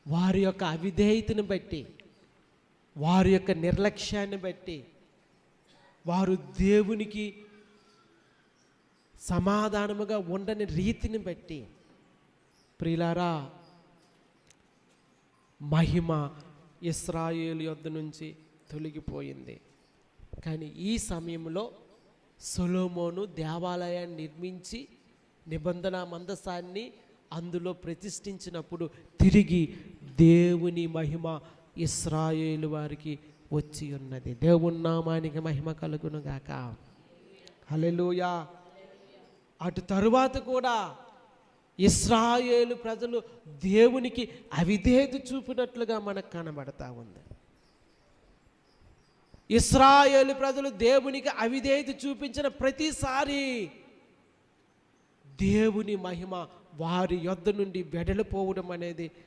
వారి యొక్క అవిధేయతను బట్టి, వారి యొక్క నిర్లక్ష్యాన్ని బట్టి, వారు దేవునికి సమాధానముగా ఉండని రీతిని బట్టి ప్రియులారా మహిమ ఇశ్రాయేలు యొద్ద నుంచి తొలగిపోయింది. కానీ ఈ సమయంలో సొలొమోను దేవాలయాన్ని నిర్మించి నిబంధన మందసాన్ని అందులో ప్రతిష్ఠించినప్పుడు తిరిగి దేవుని మహిమ ఇశ్రాయేలు వారికి వచ్చి ఉన్నది. దేవుని నామానికి మహిమ కలుగును గాక. హల్లెలూయా. అటు తరువాత కూడా ఇశ్రాయేలు ప్రజలు దేవునికి అవిధేయత చూపినట్లుగా మనకు కనబడతా ఉంది. ఇశ్రాయేలు ప్రజలు దేవునికి అవిధేయత చూపించిన ప్రతిసారి దేవుని మహిమ వారి యొద్ద నుండి వెడలిపోవడం అనేది